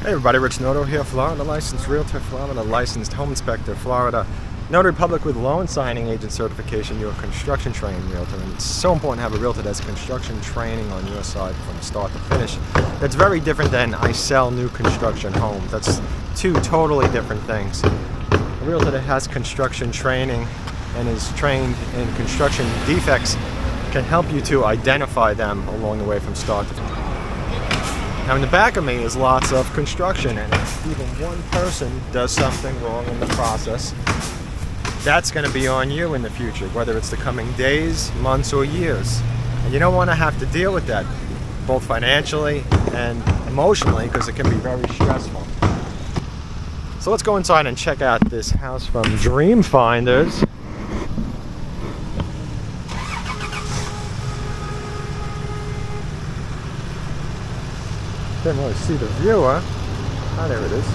Hey everybody, Rich Noto here, Florida licensed realtor, Florida licensed home inspector, Florida notary public with loan signing agent certification. You're a construction trained realtor, and it's so important to have a realtor that's construction training on your side from start to finish. That's very different than I sell new construction homes. That's two totally different things. A realtor that has construction training and is trained in construction defects can help you to identify them along the way from start to finish. Now in the back of me is lots of construction, and if even one person does something wrong in the process, that's going to be on you in the future, whether it's the coming days, months, or years. And you don't want to have to deal with that, both financially and emotionally, because it can be very stressful. So let's go inside and check out this house from Dream Finders. Didn't really see the viewer. Ah, there it is.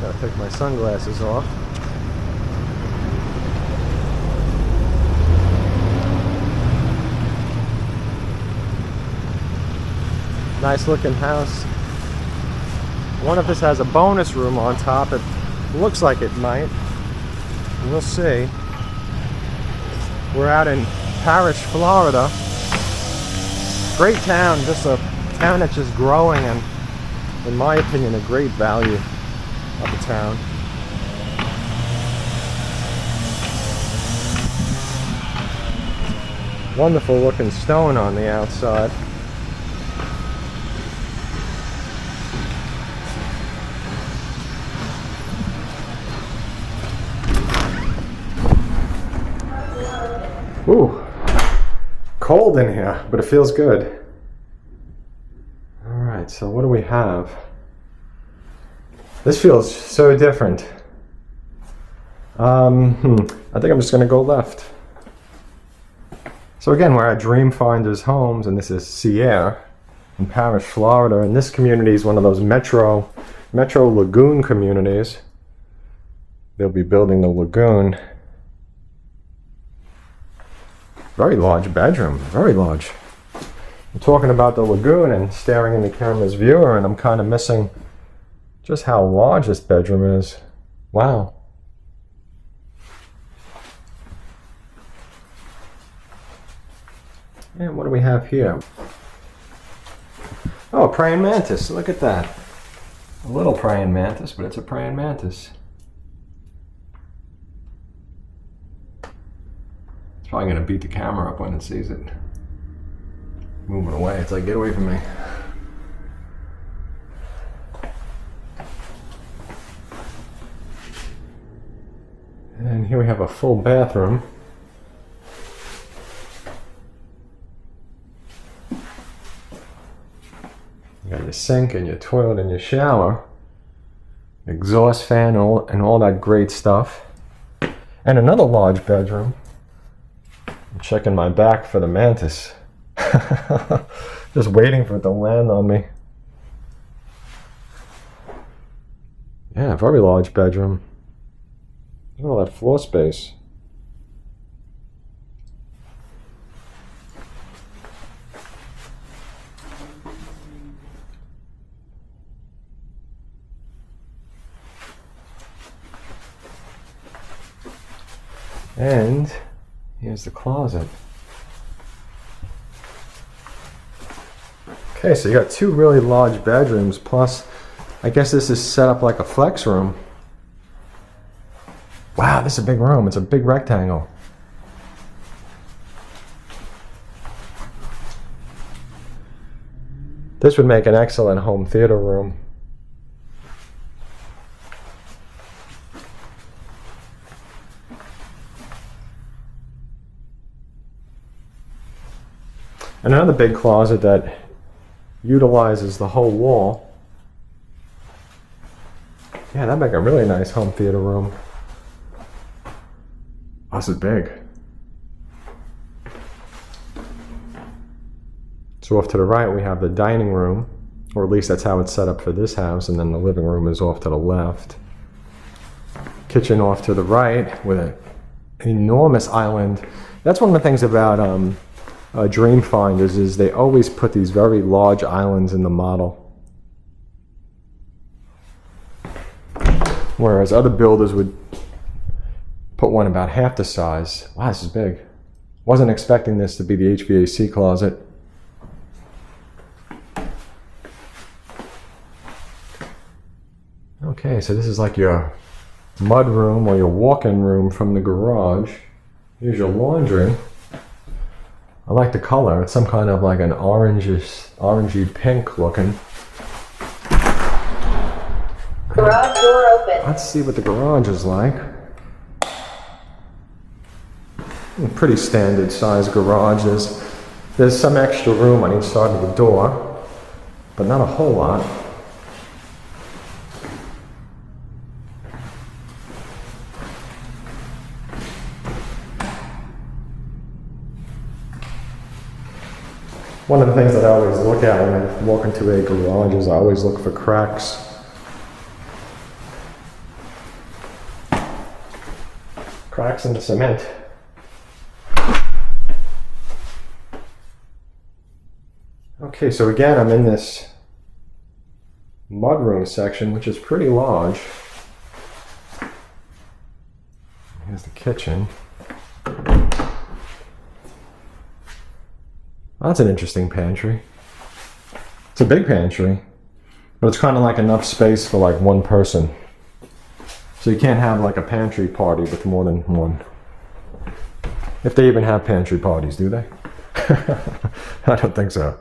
Gotta take my sunglasses off. Nice looking house. I wonder if this has a bonus room on top. It looks like it might. We'll see. We're out in Parrish, Florida. Great town, just a town that's just growing, and in my opinion a great value of the town. Wonderful looking stone on the outside. Ooh, cold in here, but it feels good. Alright, so what do we have? This feels so different. I think I'm just going to go left. So again, we're at Dream Finders Homes, and this is Seaire in Parrish, Florida. And this community is one of those metro lagoon communities. They'll be building the lagoon. Very large bedroom, very large. I'm talking about the lagoon and staring in the camera's viewer, and I'm kind of missing just how large this bedroom is. Wow. And what do we have here? Oh, a praying mantis. Look at that. A little praying mantis, but it's a praying mantis. It's probably going to beat the camera up when it sees it. Moving away. It's like, get away from me. And here we have a full bathroom. You got your sink and your toilet and your shower. Exhaust fan and all that great stuff. And another large bedroom. I'm checking my back for the mantis. Just waiting for it to land on me. Yeah, very large bedroom. Look at all that floor space. And here's the closet. Okay, so you got two really large bedrooms, plus I guess this is set up like a flex room. Wow, this is a big room. It's a big rectangle. This would make an excellent home theater room. Another big closet that utilizes the whole wall. Yeah, that'd make a really nice home theater room. Oh, this is big. So off to the right we have the dining room, or at least that's how it's set up for this house, and then the living room is off to the left. Kitchen off to the right with an enormous island. That's one of the things about Dream Finders is they always put these very large islands in the model. Whereas other builders would put one about half the size. Wow, this is big. Wasn't expecting this to be the HVAC closet. Okay, so this is like your mud room or your walk-in room from the garage. Here's your laundry. I like the color. It's some kind of like an orangey pink looking. Garage door open. Let's see what the garage is like. Pretty standard size garage. There's some extra room on each side of the door, but not a whole lot. One of the things that I always look at when I walk into a garage is I always look for cracks. Cracks in the cement. Okay, so again, I'm in this mudroom section, which is pretty large. Here's the kitchen. That's an interesting pantry. It's a big pantry, but it's kind of like enough space for like one person. So you can't have like a pantry party with more than one. If they even have pantry parties, do they? I don't think so.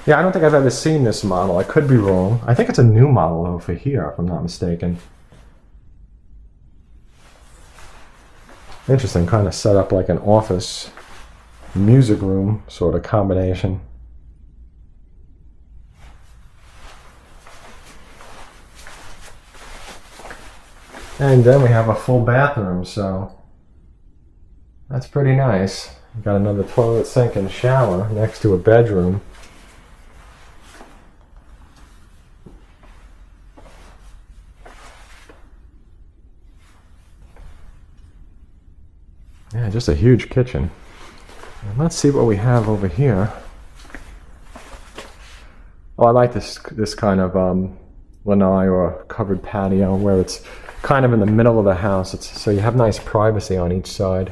Yeah, I don't think I've ever seen this model. I could be wrong. I think it's a new model over here, if I'm not mistaken. Interesting, kind of set up like an office, music room sort of combination. And then we have a full bathroom, so that's pretty nice. We've got another toilet, sink, and shower next to a bedroom. Yeah, just a huge kitchen. And let's see what we have over here. Oh, I like this kind of lanai or covered patio where it's kind of in the middle of the house. So you have nice privacy on each side.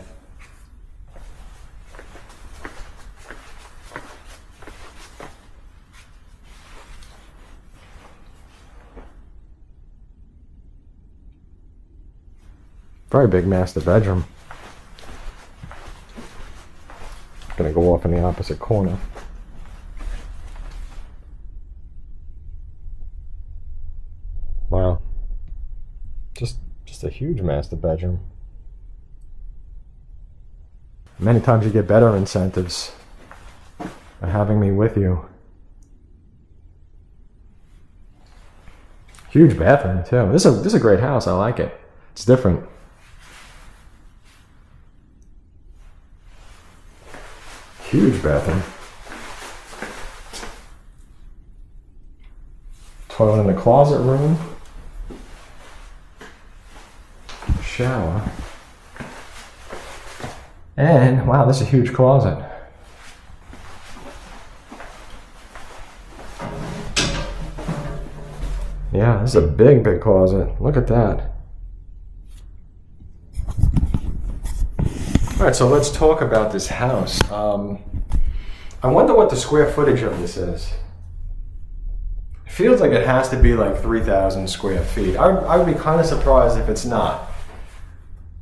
Very big master bedroom. Gonna go off in the opposite corner. Wow. Just a huge master bedroom. Many times you get better incentives by having me with you. Huge bathroom too. This is a great house. I like it. It's different. Huge bathroom. Toilet in the closet room. Shower. And wow, this is a huge closet. Yeah, this is a big closet. Look at that. All right, so let's talk about this house. I wonder what the square footage of this is. It feels like it has to be like 3,000 square feet. I would be kind of surprised if it's not.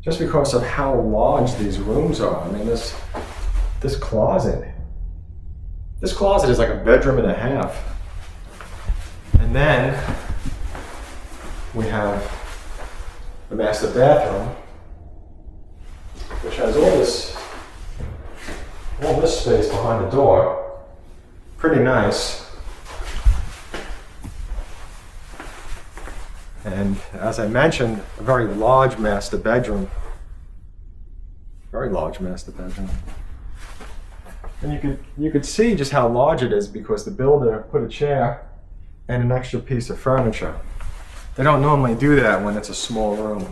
Just because of how large these rooms are. I mean, this closet. This closet is like a bedroom and a half. And then we have the master bathroom, which has all this space behind the door. Pretty nice. And as I mentioned, a very large master bedroom. Very large master bedroom. And you could see just how large it is because the builder put a chair and an extra piece of furniture. They don't normally do that when it's a small room.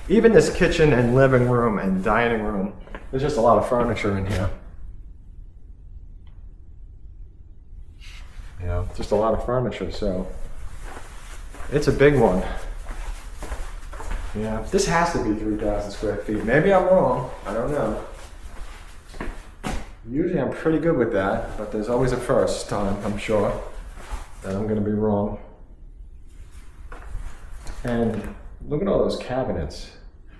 Even this kitchen and living room and dining room, there's just a lot of furniture in here. You know, just a lot of furniture, so it's a big one. Yeah, this has to be 3,000 square feet. Maybe I'm wrong, I don't know. Usually I'm pretty good with that, but there's always a first time, I'm sure, that I'm gonna be wrong. And look at all those cabinets.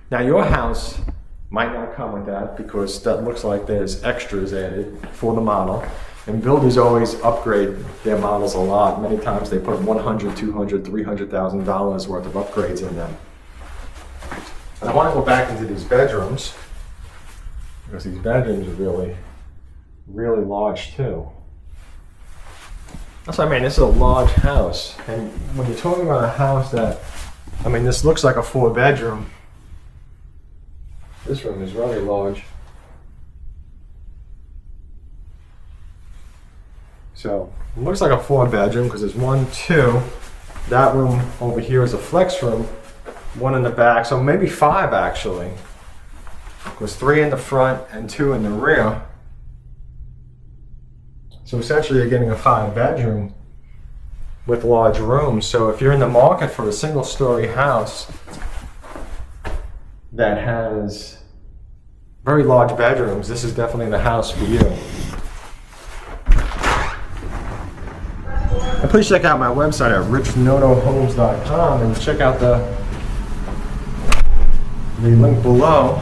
Now your house might not come with that because that looks like there's extras added for the model. And builders always upgrade their models a lot. Many times they put $100,000, $200,000, $300,000 worth of upgrades in them. And I want to go back into these bedrooms because these bedrooms are really large too. That's what I mean, this is a large house. And when you're talking about a house that, I mean, this looks like a 4-bedroom. This room is really large. So it looks like a 4-bedroom because there's 1, 2. That room over here is a flex room, 1 in the back, so maybe 5 actually. Because 3 in the front and 2 in the rear. So essentially you're getting a 5-bedroom with large rooms. So if you're in the market for a single-story house that has very large bedrooms, this is definitely the house for you. And please check out my website at richnotohomes.com and check out the link below